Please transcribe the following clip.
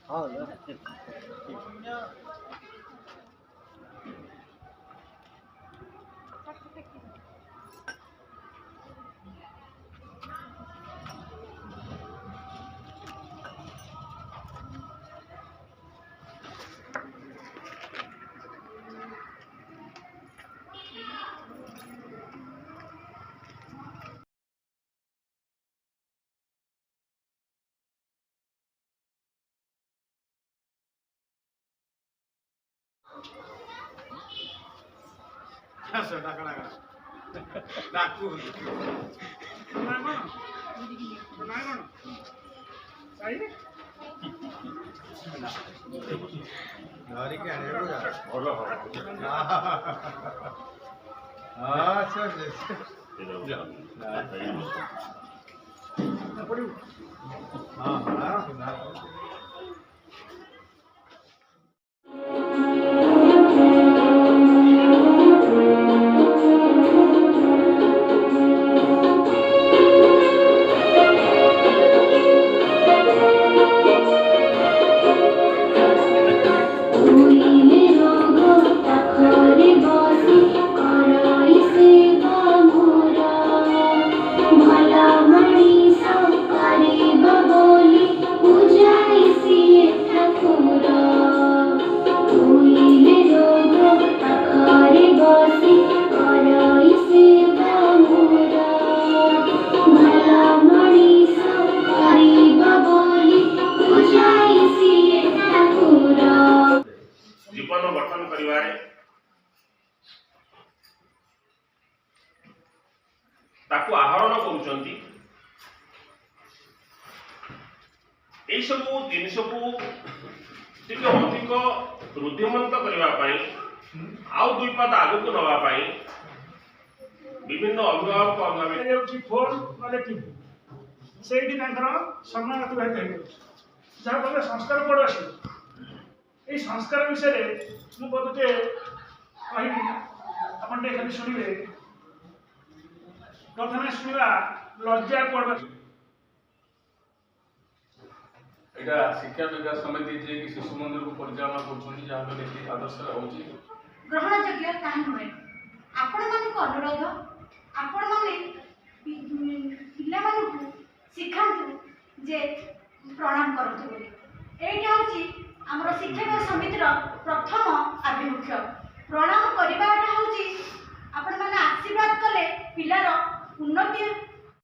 हाँ जीवन गठन करिवारे ताकू आहरण करुचंती एई सब जिनिस को टिके अधिक वृद्धिमंत करबा पई आउ दुई पद आगु को नवा पई विभिन्न अभिभावक अभिभावक फोन वाले टीवी से समय अतिबाहित हो जहाँफल संस्कार पड़ आस संस्कार विषय में मुझे कहबी अपन खाली शुणे प्रथम शुणा लज्जा पड़वा यहाँ शिक्षा विकास समिति जे कि शिशु मंदिर को परिचालना कर नीति आदर्श होगी ग्रहण योग्य कहीं नुहे आपण मान अनुरोध आपण मैंने पिला शिखातु जे प्रणाम करतु बोली एटा होची हमर शिक्षा समितिर प्रथम आभिमुख्य प्रणाम